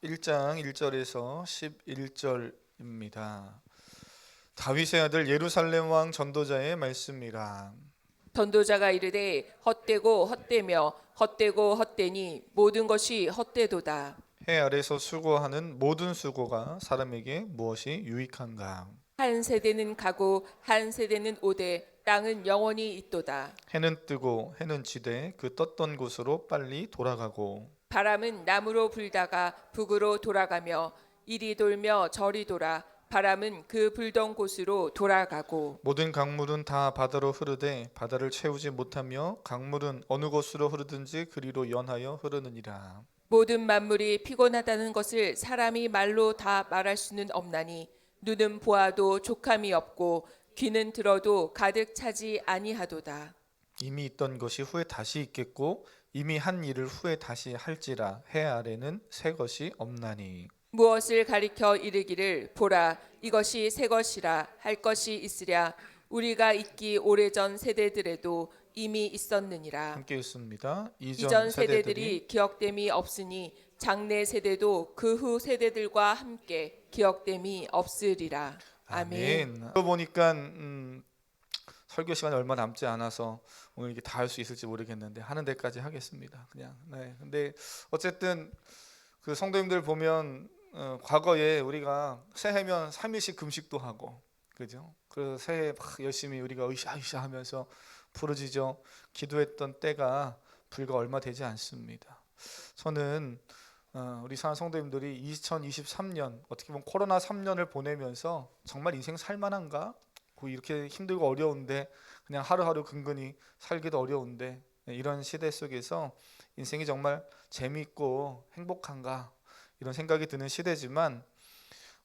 1장 1절에서 11절입니다. 다윗의 아들 예루살렘 왕 전도자의 말씀이라. 전도자가 이르되 헛되고 헛되며 헛되고 헛되니 모든 것이 헛되도다. 해 아래서 수고하는 모든 수고가 사람에게 무엇이 유익한가? 한 세대는 가고 한 세대는 오되 땅은 영원히 있도다. 해는 뜨고 해는 지되 그 떴던 곳으로 빨리 돌아가고 바람은 남으로 불다가 북으로 돌아가며 이리 돌며 저리 돌아 바람은 그 불던 곳으로 돌아가고 모든 강물은 다 바다로 흐르되 바다를 채우지 못하며 강물은 어느 곳으로 흐르든지 그리로 연하여 흐르느니라. 모든 만물이 피곤하다는 것을 사람이 말로 다 말할 수는 없나니 눈은 보아도 족함이 없고 귀는 들어도 가득 차지 아니하도다. 이미 있던 것이 후에 다시 있겠고 이미 한 일을 후에 다시 할지라. 해 아래는 새 것이 없나니. 무엇을 가리켜 이르기를 보라 이것이 새 것이라 할 것이 있으랴 우리가 있기 오래전 세대들에도 이미 있었느니라. 함께 읽습니다. 이전 세대들이 기억됨이 없으니 장래 세대도 그 후 세대들과 함께 기억됨이 없으리라. 아멘. 아멘. 보니까 설교 시간이 얼마 남지 않아서 오늘 이게 다 할 수 있을지 모르겠는데 하는 데까지 하겠습니다. 그냥. 네. 근데 어쨌든 그 성도님들 보면 과거에 우리가 새해면 3일씩 금식도 하고, 그죠? 그 새해 막 열심히 우리가 으쌰으쌰 하면서 부르짖어 기도했던 때가 불과 얼마 되지 않습니다. 저는 우리 사랑 성도님들이 2023년 어떻게 보면 코로나 3년을 보내면서 정말 인생 살만한가? 이렇게 힘들고 어려운데 그냥 하루하루 근근히 살기도 어려운데 이런 시대 속에서 인생이 정말 재미있고 행복한가? 이런 생각이 드는 시대지만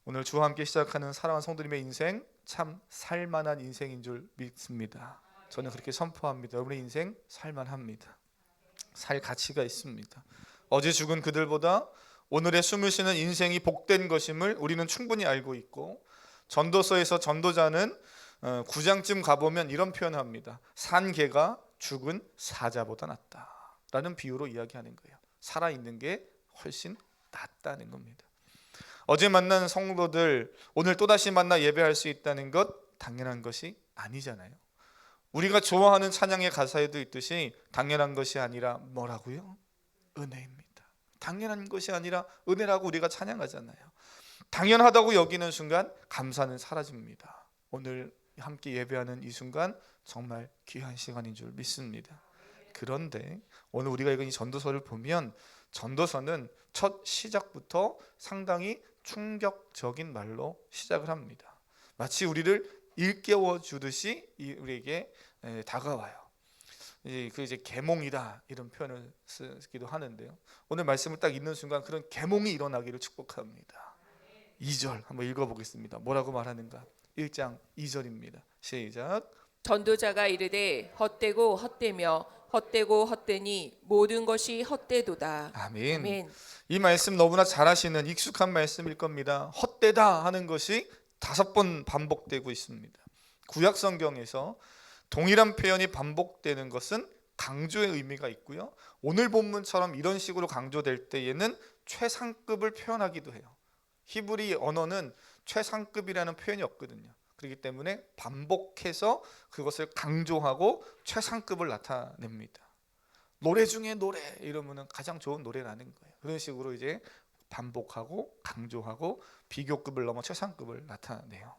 오늘 주와 함께 시작하는 사랑하는 성도님의 인생 참 살만한 인생인 줄 믿습니다. 저는 그렇게 선포합니다. 여러분의 인생 살만합니다. 살 가치가 있습니다. 어제 죽은 그들보다 오늘의 숨을 쉬는 인생이 복된 것임을 우리는 충분히 알고 있고, 전도서에서 전도자는 9장쯤 가보면 이런 표현을 합니다. 산 개가 죽은 사자보다 낫다라는 비유로 이야기하는 거예요. 살아있는 게 훨씬 낫다는 겁니다. 어제 만난 성도들 오늘 또다시 만나 예배할 수 있다는 것 당연한 것이 아니잖아요. 우리가 좋아하는 찬양의 가사에도 있듯이 당연한 것이 아니라 뭐라고요? 은혜입니다. 당연한 것이 아니라 은혜라고 우리가 찬양하잖아요. 당연하다고 여기는 순간 감사는 사라집니다. 오늘 함께 예배하는 이 순간 정말 귀한 시간인 줄 믿습니다. 그런데 오늘 우리가 읽은 이 전도서를 보면 전도서는 첫 시작부터 상당히 충격적인 말로 시작을 합니다. 마치 우리를 일깨워 주듯이 우리에게 다가와요. 이제 계몽이다 이런 표현을 쓰기도 하는데요. 오늘 말씀을 딱 읽는 순간 그런 계몽이 일어나기를 축복합니다. 2절 한번 읽어보겠습니다. 뭐라고 말하는가? 1장 2절입니다. 시작. 전도자가 이르되 헛되고 헛되며 헛되고 헛되니 모든 것이 헛되도다. 아멘. 아멘. 이 말씀 너무나 잘 아시는 익숙한 말씀일 겁니다. 헛되다 하는 것이 5번 반복되고 있습니다. 구약 성경에서 동일한 표현이 반복되는 것은 강조의 의미가 있고요. 오늘 본문처럼 이런 식으로 강조될 때에는 최상급을 표현하기도 해요. 히브리 언어는 최상급이라는 표현이 없거든요. 그렇기 때문에 반복해서 그것을 강조하고 최상급을 나타냅니다. 노래 중에 노래 이러면은 가장 좋은 노래라는 거예요. 그런 식으로 이제 반복하고 강조하고 비교급을 넘어 최상급을 나타내요.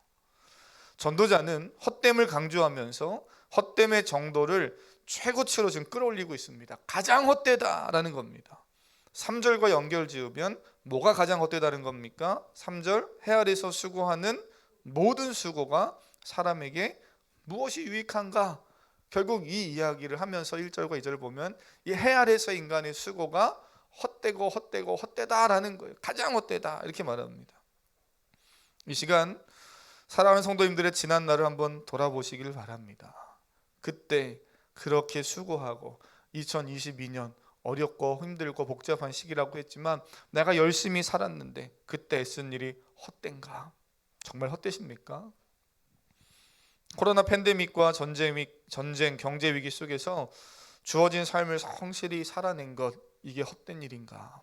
전도자는 헛됨을 강조하면서 헛됨의 정도를 최고치로 지금 끌어올리고 있습니다. 가장 헛되다라는 겁니다. 3절과 연결 지으면 뭐가 가장 헛되다는 겁니까? 3절 해 아래서 수고하는 모든 수고가 사람에게 무엇이 유익한가? 결국 이 이야기를 하면서 1절과 2절을 보면 이 해 아래서 인간의 수고가 헛되고 헛되고 헛되다라는 거예요. 가장 헛되다 이렇게 말합니다. 이 시간 사랑하는 성도님들의 지난 날을 한번 돌아보시길 바랍니다. 그때 그렇게 수고하고 2022년 어렵고 힘들고 복잡한 시기라고 했지만 내가 열심히 살았는데 그때 애쓴 일이 헛된가? 정말 헛되십니까? 코로나 팬데믹과 전쟁, 경제 위기 속에서 주어진 삶을 성실히 살아낸 것, 이게 헛된 일인가?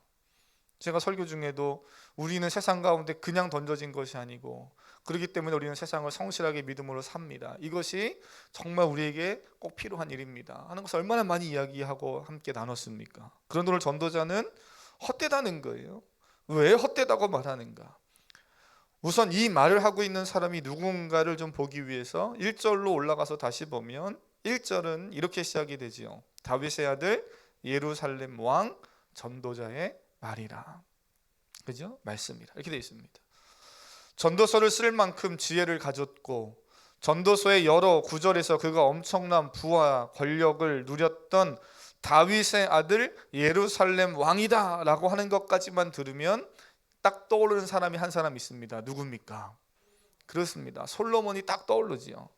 제가 설교 중에도 우리는 세상 가운데 그냥 던져진 것이 아니고 그렇기 때문에 우리는 세상을 성실하게 믿음으로 삽니다. 이것이 정말 우리에게 꼭 필요한 일입니다 하는 것을 얼마나 많이 이야기하고 함께 나눴습니까? 그런데 오늘 전도자는 헛되다는 거예요. 왜 헛되다고 말하는가? 우선 이 말을 하고 있는 사람이 누군가를 좀 보기 위해서 1절로 올라가서 다시 보면 1절은 이렇게 시작이 되지요. 다윗의 아들 예루살렘 왕 전도자의 말이라. 그죠? 말씀이라. 이렇게 되어 있습니다. 전도서를 쓸 만큼 지혜를 가졌고 전도서의 여러 구절에서 그가 엄청난 부와 권력을 누렸던 다윗의 아들 예루살렘 왕이다 라고 하는 것까지만 들으면 딱 떠오르는 사람이 한 사람 있습니다. 누굽니까? 그렇습니다. 솔로몬이 딱 떠오르지요.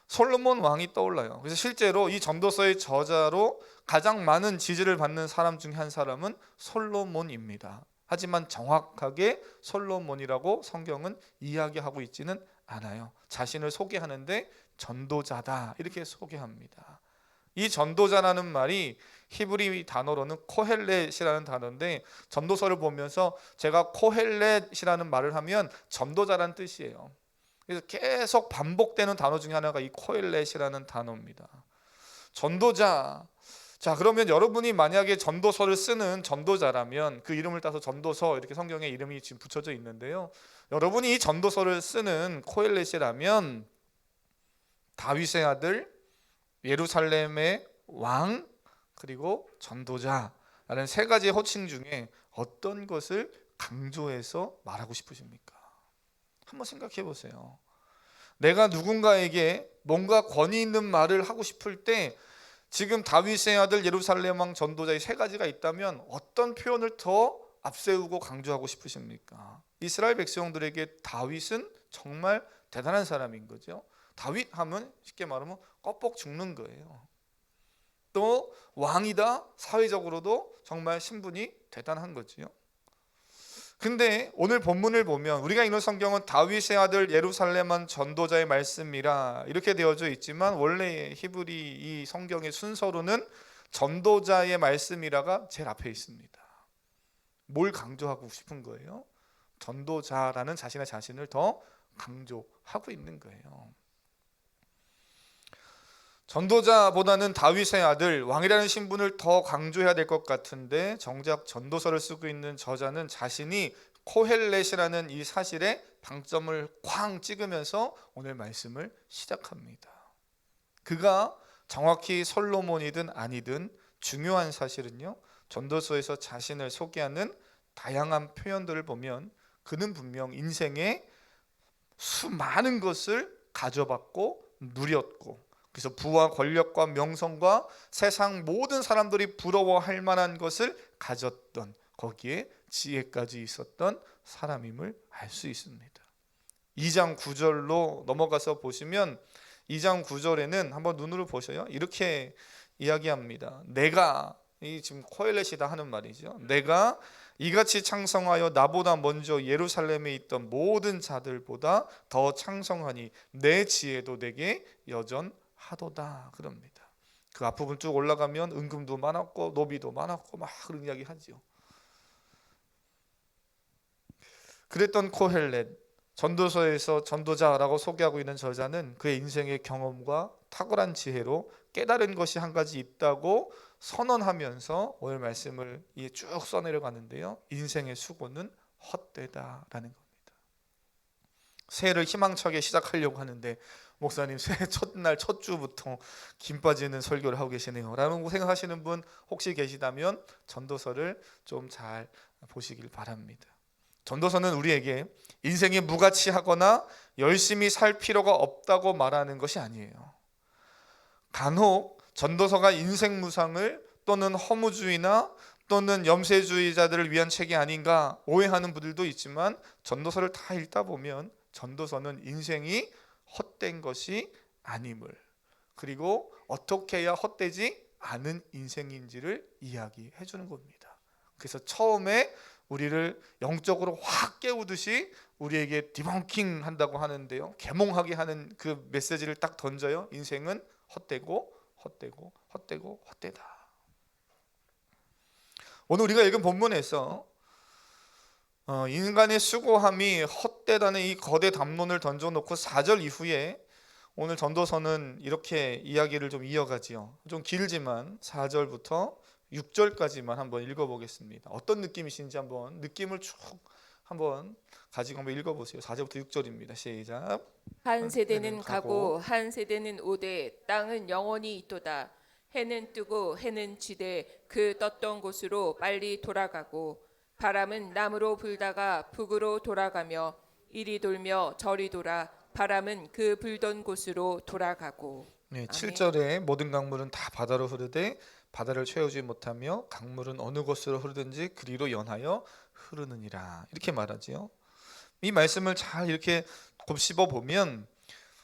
솔로몬 왕이 떠올라요. 그래서 실제로 이 전도서의 저자로 가장 많은 지지를 받는 사람 중에 한 사람은 솔로몬입니다. 하지만 정확하게 솔로몬이라고 성경은 이야기하고 있지는 않아요. 자신을 소개하는데 전도자다 이렇게 소개합니다. 이 전도자라는 말이 히브리 단어로는 코헬렛이라는 단어인데 전도서를 보면서 제가 코헬렛이라는 말을 하면 전도자라는 뜻이에요. 그래서 계속 반복되는 단어 중에 하나가 이 코헬렛이라는 단어입니다. 전도자. 자, 그러면 여러분이 만약에 전도서를 쓰는 전도자라면 그 이름을 따서 전도서 이렇게 성경에 이름이 지금 붙여져 있는데요. 여러분이 이 전도서를 쓰는 코헬렛이라면 다윗의 아들, 예루살렘의 왕, 그리고 전도자라는 세 가지의 호칭 중에 어떤 것을 강조해서 말하고 싶으십니까? 한번 생각해 보세요. 내가 누군가에게 뭔가 권위 있는 말을 하고 싶을 때 지금 다윗의 아들 예루살렘 왕 전도자의 세 가지가 있다면 어떤 표현을 더 앞세우고 강조하고 싶으십니까? 이스라엘 백성들에게 다윗은 정말 대단한 사람인 거죠. 다윗 하면 쉽게 말하면 껍벅 죽는 거예요. 또 왕이다, 사회적으로도 정말 신분이 대단한 거지요. 근데 오늘 본문을 보면 우리가 읽는 성경은 다윗의 아들 예루살렘 왕 전도자의 말씀이라 이렇게 되어져 있지만 원래 히브리 이 성경의 순서로는 전도자의 말씀이라가 제일 앞에 있습니다. 뭘 강조하고 싶은 거예요? 전도자라는 자신을 더 강조하고 있는 거예요. 전도자보다는 다윗의 아들 왕이라는 신분을 더 강조해야 될 것 같은데 정작 전도서를 쓰고 있는 저자는 자신이 코헬렛이라는 이 사실에 방점을 쾅 찍으면서 오늘 말씀을 시작합니다. 그가 정확히 솔로몬이든 아니든 중요한 사실은요, 전도서에서 자신을 소개하는 다양한 표현들을 보면 그는 분명 인생에 수많은 것을 가져봤고 누렸고 그래서 부와 권력과 명성과 세상 모든 사람들이 부러워할 만한 것을 가졌던 거기에 지혜까지 있었던 사람임을 알 수 있습니다. 2장 9절로 넘어가서 보시면 2장 9절에는 한번 눈으로 보셔요. 이렇게 이야기합니다. 내가 이 지금 코헬렛이다 하는 말이죠. 내가 이같이 창성하여 나보다 먼저 예루살렘에 있던 모든 자들보다 더 창성하니 내 지혜도 내게 여전하도다 그럽니다. 그 앞부분 쭉 올라가면 은금도 많았고 노비도 많았고 막 그런 이야기 하죠. 그랬던 코헬렛 전도서에서 전도자라고 소개하고 있는 저자는 그의 인생의 경험과 탁월한 지혜로 깨달은 것이 한 가지 있다고 선언하면서 오늘 말씀을 쭉 써내려가는데요. 인생의 수고는 헛되다라는 겁니다. 새해를 희망차게 시작하려고 하는데 목사님 새해 첫날 첫 주부터 김 빠지는 설교를 하고 계시네요 라고 생각하시는 분 혹시 계시다면 전도서를 좀 잘 보시길 바랍니다. 전도서는 우리에게 인생이 무가치하거나 열심히 살 필요가 없다고 말하는 것이 아니에요. 간혹 전도서가 인생 무상을 또는 허무주의나 또는 염세주의자들을 위한 책이 아닌가 오해하는 분들도 있지만 전도서를 다 읽다 보면 전도서는 인생이 헛된 것이 아님을 그리고 어떻게 해야 헛되지 않은 인생인지를 이야기해 주는 겁니다. 그래서 처음에 우리를 영적으로 확 깨우듯이 우리에게 디벙킹 한다고 하는데요, 계몽하게 하는 그 메시지를 딱 던져요. 인생은 헛되고 헛되고 헛되고 헛되다. 오늘 우리가 읽은 본문에서 인간의 수고함이 헛되다는 이 거대 담론을 던져놓고 4절 이후에 오늘 전도서는 이렇게 이야기를 좀 이어가지요. 좀 길지만 4절부터 6절까지만 한번 읽어보겠습니다. 어떤 느낌이신지 한번 느낌을 쭉 한번 가지고 한번 읽어보세요. 4절부터 6절입니다. 시작. 한 세대는 가고 한 세대는 오되 땅은 영원히 있도다. 해는 뜨고 해는 지되 그 떴던 곳으로 빨리 돌아가고 바람은 남으로 불다가 북으로 돌아가며 이리 돌며 저리 돌아 바람은 그 불던 곳으로 돌아가고. 네, 아멘. 7절에 모든 강물은 다 바다로 흐르되 바다를 채우지 못하며 강물은 어느 곳으로 흐르든지 그리로 연하여 흐르느니라. 이렇게 말하지요. 이 말씀을 잘 이렇게 곱씹어 보면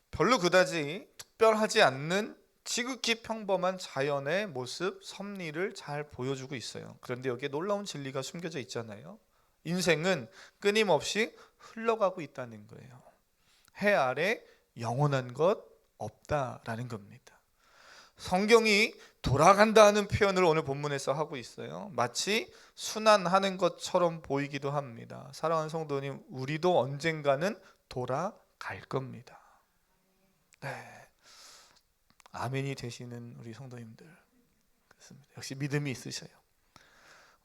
별로 그다지 특별하지 않는 지극히 평범한 자연의 모습, 섭리를 잘 보여주고 있어요. 그런데 여기에 놀라운 진리가 숨겨져 있잖아요. 인생은 끊임없이 흘러가고 있다는 거예요. 해 아래 영원한 것 없다라는 겁니다. 성경이 돌아간다는 표현을 오늘 본문에서 하고 있어요. 마치 순환하는 것처럼 보이기도 합니다. 사랑하는 성도님, 우리도 언젠가는 돌아갈 겁니다. 네. 아멘이 되시는 우리 성도님들, 그렇습니다. 역시 믿음이 있으셔요.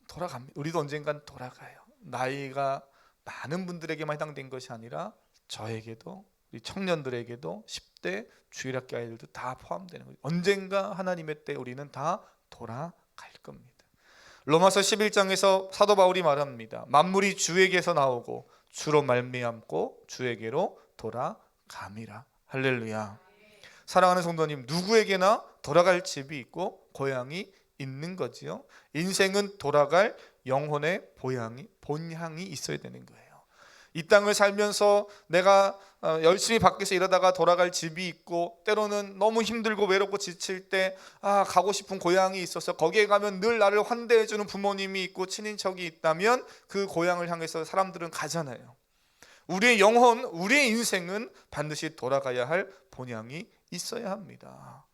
돌아갑니다. 우리도 언젠간 돌아가요. 나이가 많은 분들에게만 해당된 것이 아니라 저에게도, 우리 청년들에게도, 10대 주일학교 아이들도 다 포함되는 거죠. 언젠가 하나님의 때 우리는 다 돌아갈 겁니다. 로마서 11장에서 사도 바울이 말합니다. 만물이 주에게서 나오고 주로 말미암고 주에게로 돌아감이라. 할렐루야. 사랑하는 성도님, 누구에게나 돌아갈 집이 있고 고향이 있는 거지요. 인생은 돌아갈 영혼의 본향이 있어야 되는 거예요. 이 땅을 살면서 내가 열심히 밖에서 일하다가 돌아갈 집이 있고, 때로는 너무 힘들고 외롭고 지칠 때 가고 싶은 고향이 있어서 거기에 가면 늘 나를 환대해주는 부모님이 있고 친인척이 있다면 그 고향을 향해서 사람들은 가잖아요. 우리의 영혼, 우리의 인생은 반드시 돌아가야 할 본향이 있어야 합니다.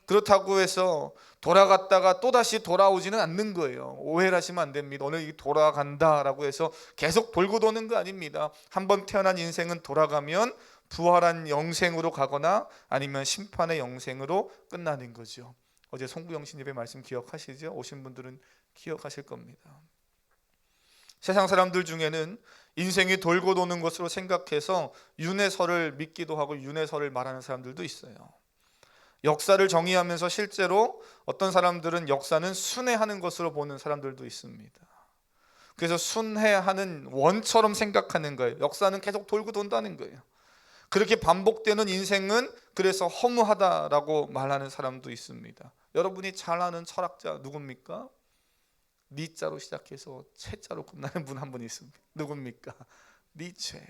그렇다고 해서 돌아갔다가 또다시 돌아오지는 않는 거예요. 오해를 하시면 안 됩니다. 오늘 돌아간다라고 해서 계속 돌고 도는 거 아닙니다. 한번 태어난 인생은 돌아가면 부활한 영생으로 가거나 아니면 심판의 영생으로 끝나는 거죠. 어제 송구영신 예배 말씀 기억하시죠? 오신 분들은 기억하실 겁니다. 세상 사람들 중에는 인생이 돌고 도는 것으로 생각해서 윤회설을 믿기도 하고 윤회설을 말하는 사람들도 있어요. 역사를 정의하면서 실제로 어떤 사람들은 역사는 순회하는 것으로 보는 사람들도 있습니다. 그래서 순회하는 원처럼 생각하는 거예요. 역사는 계속 돌고 돈다는 거예요. 그렇게 반복되는 인생은 그래서 허무하다라고 말하는 사람도 있습니다. 여러분이 잘 아는 철학자 누굽니까? 니자로 시작해서 채자로 끝나는 분 한 분 있습니다. 누굽니까? 니체.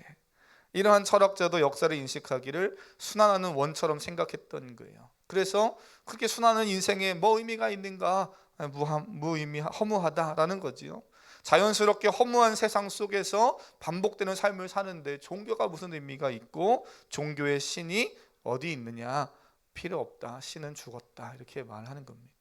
이러한 철학자도 역사를 인식하기를 순환하는 원처럼 생각했던 거예요. 그래서 그렇게 순환하는 인생에 뭐 의미가 있는가? 무의미, 허무하다라는 거지요. 자연스럽게 허무한 세상 속에서 반복되는 삶을 사는데 종교가 무슨 의미가 있고, 종교의 신이 어디 있느냐? 필요 없다. 신은 죽었다. 이렇게 말하는 겁니다.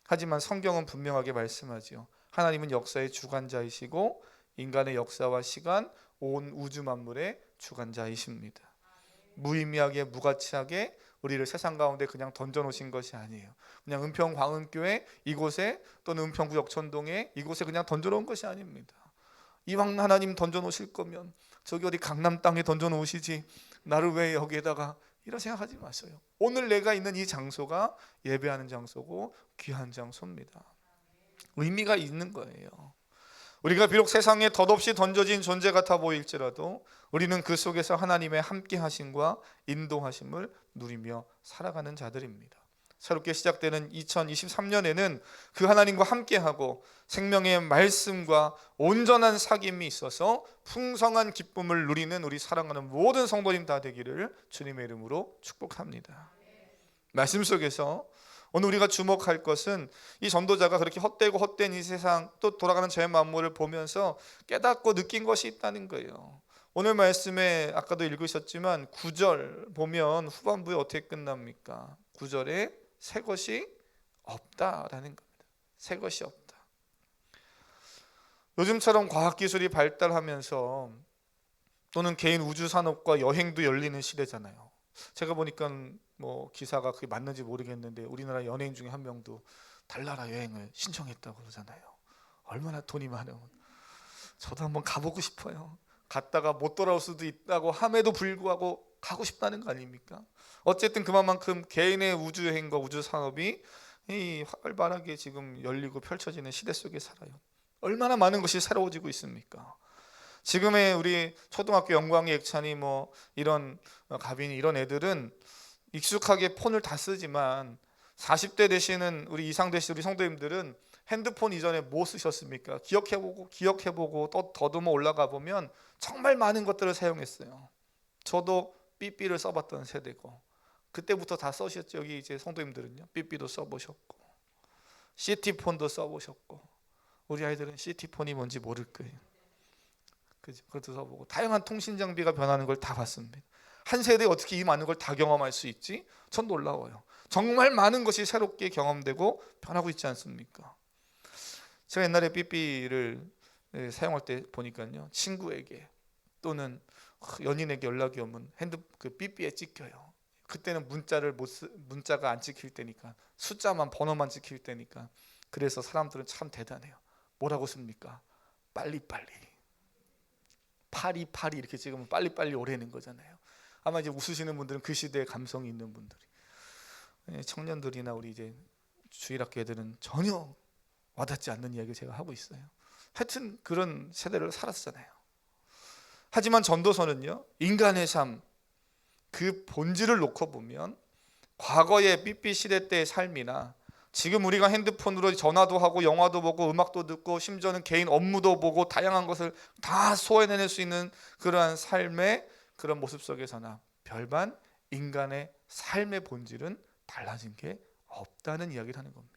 하지만 성경은 분명하게 말씀하지요. 하나님은 역사의 주관자이시고 인간의 역사와 시간, 온 우주 만물의 주관자이십니다. 무의미하게 무가치하게 우리를 세상 가운데 그냥 던져놓으신 것이 아니에요. 그냥 은평 광흥교회 이곳에, 또는 은평구 역천동에 이곳에 그냥 던져놓은 것이 아닙니다. 이왕 하나님 던져놓으실 거면 저기 어디 강남 땅에 던져놓으시지 나를 왜 여기에다가, 이런 생각하지 마세요. 오늘 내가 있는 이 장소가 예배하는 장소고 귀한 장소입니다. 의미가 있는 거예요. 우리가 비록 세상에 덧없이 던져진 존재 같아 보일지라도 우리는 그 속에서 하나님의 함께 하심과 인도하심을 누리며 살아가는 자들입니다. 새롭게 시작되는 2023년에는 그 하나님과 함께하고 생명의 말씀과 온전한 사귐이 있어서 풍성한 기쁨을 누리는 우리 사랑하는 모든 성도님 다 되기를 주님의 이름으로 축복합니다. 말씀 속에서 오늘 우리가 주목할 것은 이 전도자가 그렇게 헛되고 헛된 이 세상, 또 돌아가는 제 만물을 보면서 깨닫고 느낀 것이 있다는 거예요. 오늘 말씀에 아까도 읽으셨지만 9절 보면 후반부에 어떻게 끝납니까? 9절에 새 것이 없다라는 겁니다. 새 것이 없다. 요즘처럼 과학기술이 발달하면서 또는 개인 우주 산업과 여행도 열리는 시대잖아요. 제가 보니까 뭐 기사가 그게 맞는지 모르겠는데 우리나라 연예인 중에 한 명도 달나라 여행을 신청했다고 그러잖아요. 얼마나 돈이 많으면. 저도 한번 가보고 싶어요. 갔다가 못 돌아올 수도 있다고 함에도 불구하고 가고 싶다는 거 아닙니까? 어쨌든 그만큼 개인의 우주 여행과 우주 산업이 이 활발하게 지금 열리고 펼쳐지는 시대 속에 살아요. 얼마나 많은 것이 새로워지고 있습니까? 지금의 우리 초등학교 영광이 액찬이 뭐 이런 가빈이 이런 애들은 익숙하게 폰을 다 쓰지만 40대 되시는 우리 이상 되시는 우리 성도님들은 핸드폰 이전에 뭐 쓰셨습니까? 기억해보고 또 더듬어 올라가 보면 정말 많은 것들을 사용했어요. 저도 삐삐를 써봤던 세대고 그때부터 다 써셨죠. 여기 이제 성도님들은요. 삐삐도 써보셨고 CT폰도 써보셨고 우리 아이들은 CT폰이 뭔지 모를 거예요. 그죠? 그것도 써보고 다양한 통신 장비가 변하는 걸 다 봤습니다. 한 세대에 어떻게 이 많은 걸 다 경험할 수 있지? 전 놀라워요. 정말 많은 것이 새롭게 경험되고 변하고 있지 않습니까? 제가 옛날에 삐삐를 사용할 때 보니까요, 친구에게 또는 연인에게 연락이 오면 그 삐삐에 찍혀요. 그때는 문자가 안 찍힐 때니까 숫자만 번호만 찍힐 때니까 그래서 사람들은 참 대단해요. 뭐라고 씁니까? 빨리빨리. 파리 이렇게 찍으면 빨리빨리 오래는 거잖아요. 아마 이제 웃으시는 분들은 그 시대에 감성이 있는 분들이 청년들이나 우리 이제 주일학교 애들은 전혀 와닿지 않는 이야기를 제가 하고 있어요. 하여튼 그런 세대를 살았잖아요. 하지만 전도서는요, 인간의 삶, 그 본질을 놓고 보면 과거의 삐삐 시대 때의 삶이나 지금 우리가 핸드폰으로 전화도 하고 영화도 보고 음악도 듣고 심지어는 개인 업무도 보고 다양한 것을 다 소화해낼 수 있는 그러한 삶의 그런 모습 속에서나 별반 인간의 삶의 본질은 달라진 게 없다는 이야기를 하는 겁니다.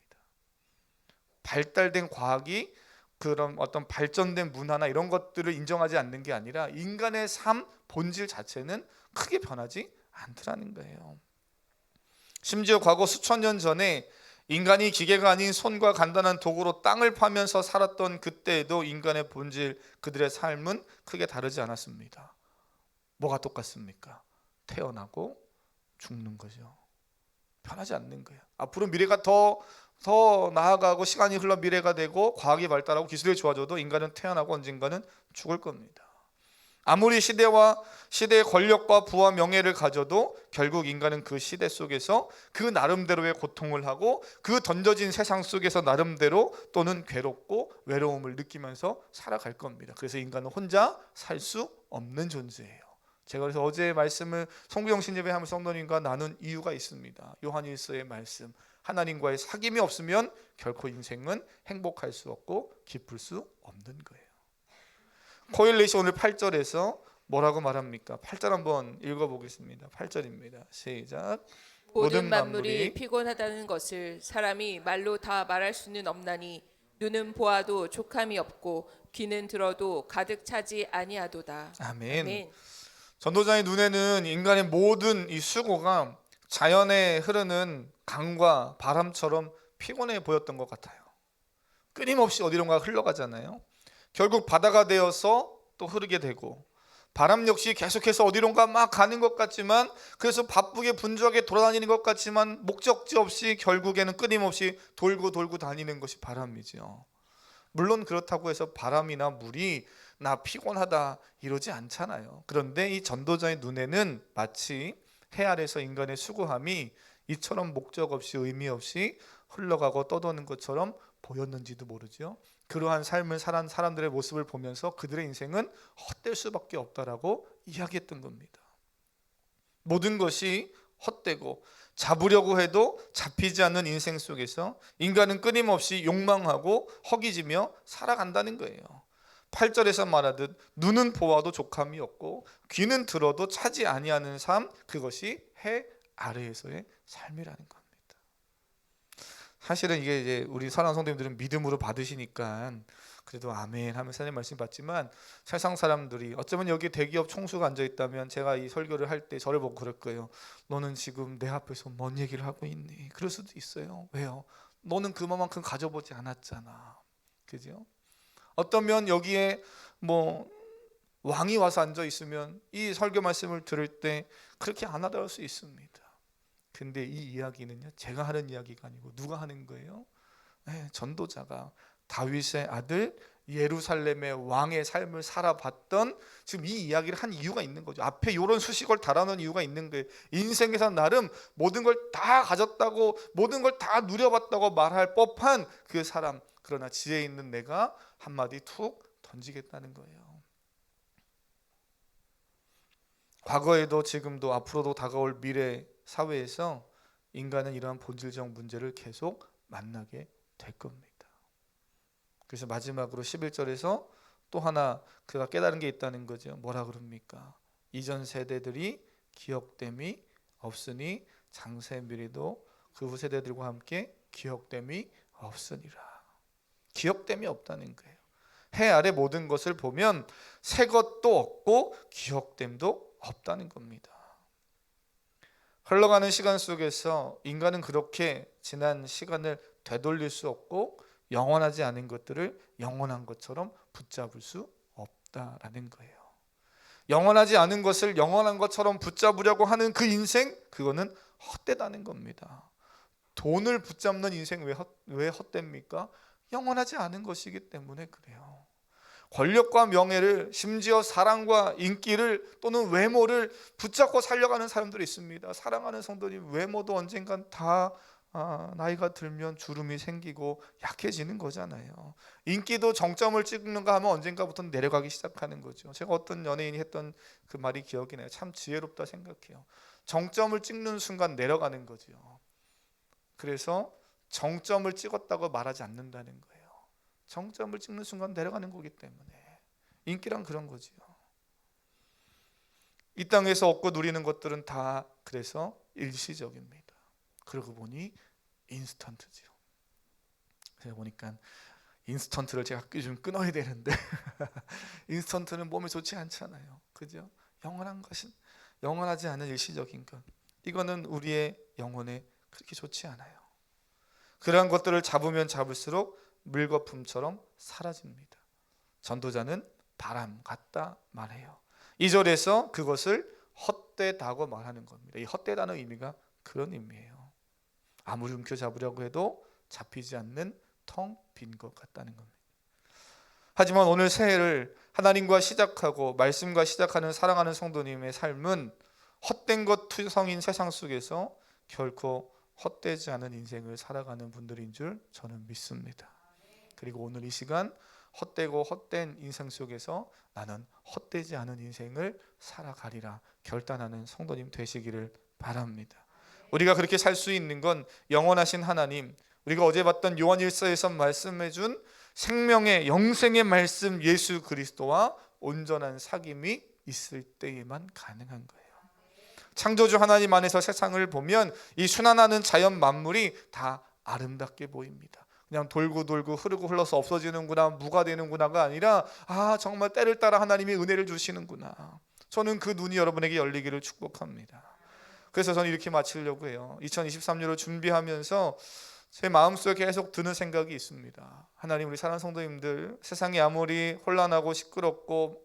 발달된 과학이 그런 어떤 발전된 문화나 이런 것들을 인정하지 않는 게 아니라 인간의 삶 본질 자체는 크게 변하지 않더라는 거예요. 심지어 과거 수천 년 전에 인간이 기계가 아닌 손과 간단한 도구로 땅을 파면서 살았던 그때에도 인간의 본질, 그들의 삶은 크게 다르지 않았습니다. 뭐가 똑같습니까? 태어나고 죽는 거죠. 변하지 않는 거예요. 앞으로 미래가 더 나아가고 시간이 흘러 미래가 되고 과학이 발달하고 기술이 좋아져도 인간은 태어나고 언젠가는 죽을 겁니다. 아무리 시대의 권력과 부와 명예를 가져도 결국 인간은 그 시대 속에서 그 나름대로의 고통을 하고 그 던져진 세상 속에서 나름대로 또는 괴롭고 외로움을 느끼면서 살아갈 겁니다. 그래서 인간은 혼자 살 수 없는 존재예요. 제가 그래서 어제 말씀을 송구영신 예배하면서 성도님과 나눈 이유가 있습니다. 요한일서의 말씀, 하나님과의 사귐이 없으면 결코 인생은 행복할 수 없고 기쁠 수 없는 거예요. 코일렛이 오늘 8절에서 뭐라고 말합니까? 8절 한번 읽어보겠습니다. 8절입니다. 시작. 모든 만물이 피곤하다는 것을 사람이 말로 다 말할 수는 없나니 눈은 보아도 족함이 없고 귀는 들어도 가득 차지 아니하도다. 아멘. 아멘. 전도자의 눈에는 인간의 모든 이 수고가 자연에 흐르는 강과 바람처럼 피곤해 보였던 것 같아요. 끊임없이 어디론가 흘러가잖아요. 결국 바다가 되어서 또 흐르게 되고 바람 역시 계속해서 어디론가 막 가는 것 같지만 그래서 바쁘게 분주하게 돌아다니는 것 같지만 목적지 없이 결국에는 끊임없이 돌고 다니는 것이 바람이죠. 물론 그렇다고 해서 바람이나 물이 나 피곤하다 이러지 않잖아요. 그런데 이 전도자의 눈에는 마치 해 아래서 인간의 수고함이 이처럼 목적 없이 의미 없이 흘러가고 떠도는 것처럼 보였는지도 모르죠. 그러한 삶을 살아온 사람들의 모습을 보면서 그들의 인생은 헛될 수밖에 없다라고 이야기했던 겁니다. 모든 것이 헛되고 잡으려고 해도 잡히지 않는 인생 속에서 인간은 끊임없이 욕망하고 허기지며 살아간다는 거예요. 8절에서 말하듯 눈은 보아도 족함이 없고 귀는 들어도 차지 아니하는 삶, 그것이 해 아래에서의 삶이라는 겁니다. 사실은 이게 이제 우리 사랑하는 성도님들은 믿음으로 받으시니까 그래도 아멘 하면서 하나님 말씀 받지만 세상 사람들이 어쩌면 여기 대기업 총수가 앉아 있다면 제가 이 설교를 할 때 저를 보고 그럴 거예요. 너는 지금 내 앞에서 뭔 얘기를 하고 있니? 그럴 수도 있어요. 왜요? 너는 그만큼 가져보지 않았잖아. 그죠? 어떠면 여기에 뭐 왕이 와서 앉아 있으면 이 설교 말씀을 들을 때 그렇게 안 하다할 수 있습니다. 근데 이 이야기는요, 제가 하는 이야기가 아니고 누가 하는 거예요? 네, 전도자가 다윗의 아들 예루살렘의 왕의 삶을 살아봤던, 지금 이 이야기를 한 이유가 있는 거죠. 앞에 이런 수식어를 달아놓은 이유가 있는 거예요. 인생에서 나름 모든 걸 다 가졌다고, 모든 걸 다 누려봤다고 말할 법한 그 사람, 그러나 지혜 있는 내가 한마디 툭 던지겠다는 거예요. 과거에도 지금도 앞으로도 다가올 미래 사회에서 인간은 이러한 본질적 문제를 계속 만나게 될 겁니다. 그래서 마지막으로 11절에서 또 하나 그가 깨달은 게 있다는 거죠. 뭐라 그럽니까? 이전 세대들이 기억됨이 없으니 장세 미래도 그 후 세대들과 함께 기억됨이 없으니라. 기억됨이 없다는 거예요. 해 아래 모든 것을 보면 새 것도 없고 기억됨도 없다는 겁니다. 흘러가는 시간 속에서 인간은 그렇게 지난 시간을 되돌릴 수 없고 영원하지 않은 것들을 영원한 것처럼 붙잡을 수 없다라는 거예요. 영원하지 않은 것을 영원한 것처럼 붙잡으려고 하는 그 인생, 그거는 헛되다는 겁니다. 돈을 붙잡는 인생 왜 헛됩니까? 영원하지 않은 것이기 때문에 그래요. 권력과 명예를, 심지어 사랑과 인기를 또는 외모를 붙잡고 살려가는 사람들이 있습니다. 사랑하는 성도님, 외모도 언젠간 다 나이가 들면 주름이 생기고 약해지는 거잖아요. 인기도 정점을 찍는가 하면 언젠가부터 내려가기 시작하는 거죠. 제가 어떤 연예인이 했던 그 말이 기억이 나요. 참 지혜롭다 생각해요. 정점을 찍는 순간 내려가는 거죠. 그래서 정점을 찍었다고 말하지 않는다는 거예요. 정점을 찍는 순간 내려가는 거기 때문에. 인기란 그런 거지요. 이 땅에서 얻고 누리는 것들은 다 그래서 일시적입니다. 그러고 보니 인스턴트죠. 제가 보니까 인스턴트를 제가 좀 끊어야 되는데 인스턴트는 몸에 좋지 않잖아요. 그죠? 영원한 것은 영원하지 않은 일시적인 것, 이거는 우리의 영혼에 그렇게 좋지 않아요. 그러한 것들을 잡으면 잡을수록 물거품처럼 사라집니다. 전도자는 바람 같다 말해요. 2절에서 그것을 헛되다고 말하는 겁니다. 이 헛되다는 의미가 그런 의미예요. 아무리 움켜잡으려고 해도 잡히지 않는 텅 빈 것 같다는 겁니다. 하지만 오늘 새해를 하나님과 시작하고 말씀과 시작하는 사랑하는 성도님의 삶은 헛된 것 투성인 세상 속에서 결코 헛되지 않은 인생을 살아가는 분들인 줄 저는 믿습니다. 그리고 오늘 이 시간 헛되고 헛된 인생 속에서 나는 헛되지 않은 인생을 살아가리라 결단하는 성도님 되시기를 바랍니다. 우리가 그렇게 살 수 있는 건 영원하신 하나님, 우리가 어제 봤던 요한 1서에서 말씀해준 생명의 영생의 말씀 예수 그리스도와 온전한 사귐이 있을 때에만 가능한 거예요. 창조주 하나님 안에서 세상을 보면 이 순환하는 자연 만물이 다 아름답게 보입니다. 그냥 돌고 돌고 흐르고 흘러서 없어지는구나, 무가 되는구나가 아니라 정말 때를 따라 하나님이 은혜를 주시는구나. 저는 그 눈이 여러분에게 열리기를 축복합니다. 그래서 저는 이렇게 마치려고 해요. 2023년을 준비하면서 제 마음속에 계속 드는 생각이 있습니다. 하나님, 우리 사랑하는 성도님들, 세상이 아무리 혼란하고 시끄럽고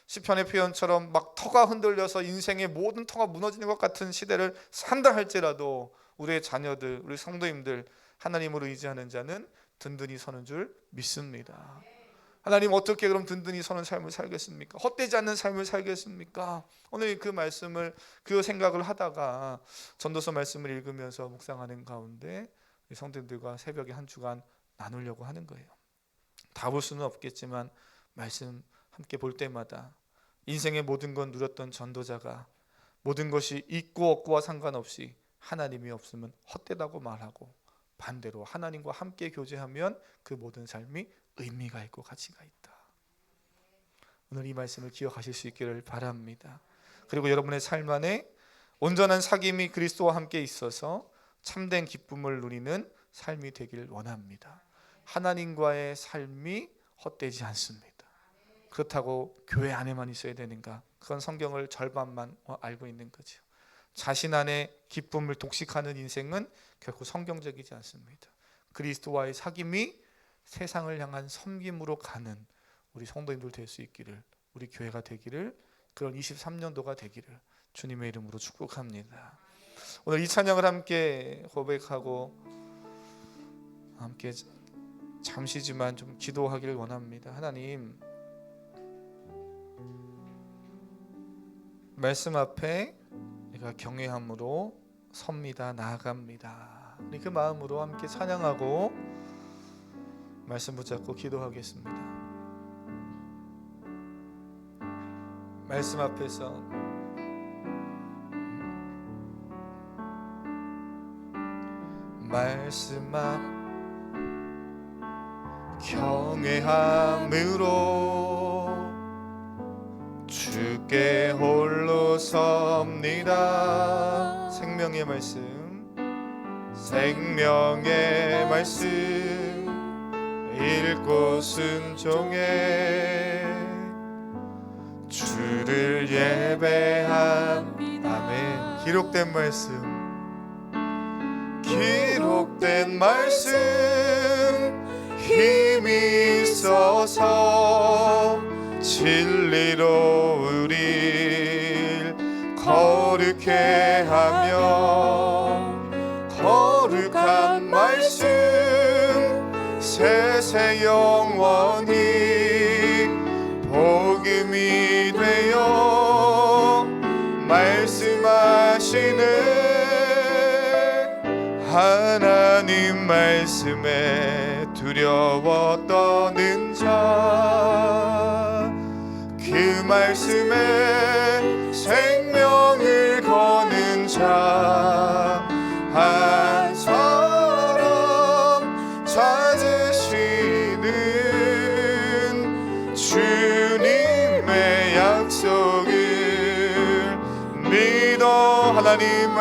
시편의 표현처럼 막 터가 흔들려서 인생의 모든 터가 무너지는 것 같은 시대를 산다 할지라도 우리의 자녀들, 우리 성도님들, 하나님으로 의지하는 자는 든든히 서는 줄 믿습니다. 하나님, 어떻게 그럼 든든히 서는 삶을 살겠습니까? 헛되지 않는 삶을 살겠습니까? 오늘 그 말씀을, 그 생각을 하다가 전도서 말씀을 읽으면서 묵상하는 가운데 성도님들과 새벽에 한 주간 나누려고 하는 거예요. 다 볼 수는 없겠지만 말씀 함께 볼 때마다 인생의 모든 건 누렸던 전도자가 모든 것이 있고 없고와 상관없이 하나님이 없으면 헛되다고 말하고, 반대로 하나님과 함께 교제하면 그 모든 삶이 의미가 있고 가치가 있다. 오늘 이 말씀을 기억하실 수 있기를 바랍니다. 그리고 여러분의 삶 안에 온전한 사귐이 그리스도와 함께 있어서 참된 기쁨을 누리는 삶이 되길 원합니다. 하나님과의 삶이 헛되지 않습니다. 그렇다고 교회 안에만 있어야 되는가? 그건 성경을 절반만 알고 있는 거죠. 자신 안에 기쁨을 독식하는 인생은 결코 성경적이지 않습니다. 그리스도와의 사귐이 세상을 향한 섬김으로 가는 우리 성도님들 될 수 있기를, 우리 교회가 되기를, 그런 23년도가 되기를 주님의 이름으로 축복합니다. 오늘 이 찬양을 함께 고백하고 함께 잠시지만 좀 기도하기를 원합니다. 하나님, 말씀 앞에 내가 경외함으로 섭니다. 나아갑니다. 우리 그 마음으로 함께 찬양하고 말씀 붙잡고 기도하겠습니다. 말씀 앞에서 말씀 앞 경외함으로 주께 홀로 섭니다. 생명의 말씀 읽고 순종해 주를 예배합니다. 아멘. 기록된 말씀 힘이 있어서 진리로 우릴 거룩해 하며 거룩한 말씀 세세 영원히 복음이 되어 말씀하시는 하나님 말씀에 두려워 떠는 자, 그 말씀에 생명을 거는 자 한 사람 찾으시는 주님의 약속을 믿어 하나님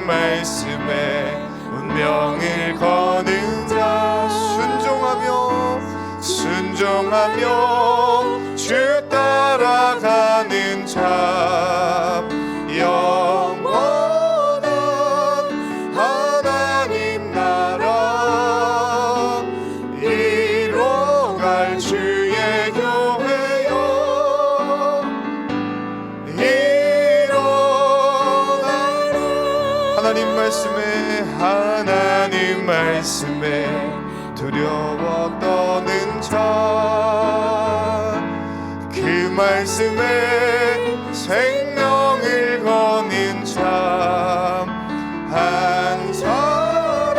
말씀에 운명을 거는 자, 순종하며 주 따라가는 자, 영원한 하나님 나라 이뤄갈 주의 교회여 일어나라. 하나님 말씀에 두려워 떠는 자, 그 말씀에 생명을 거는 자 한 사람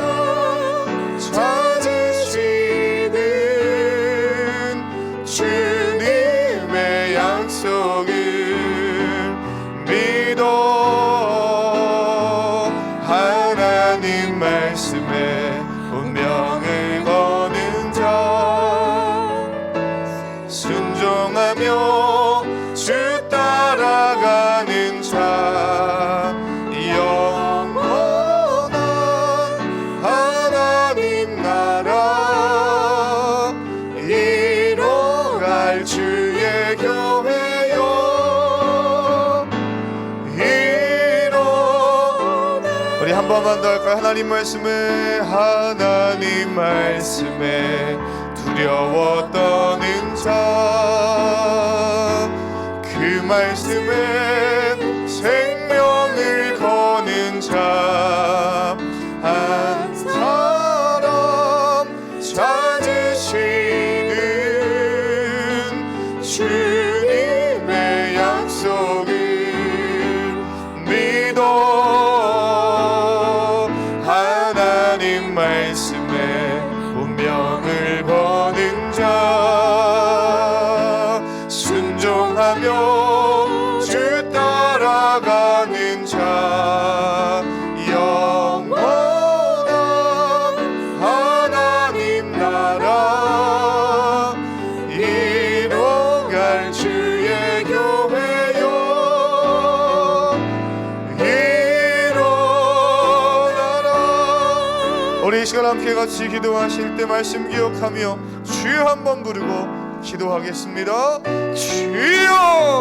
찾으시는 주님의 약속을 믿어 하나님 말씀에 운명을 거는 자, 순종하며 주 따라가는 자, 영원한 하나님 나라 이뤄갈 주의 교회여 일어나. 우리 한 번만 더 할까요? 하나님 말씀에 두려워 떠는 자, 그 말씀에 생명을 거는 자 한 사람 찾으시는 주님의 약속을 믿어 하나님 말씀에 운명을 거는 자, 순종하며 주 따라가는 자, 영원한 하나님 나라 이뤄갈 주의 교회여 일어나라. 우리 이 시간 함께 같이 기도하실 때 말씀 기억하며 주여 한번 부르고 기도하겠습니다. 주여.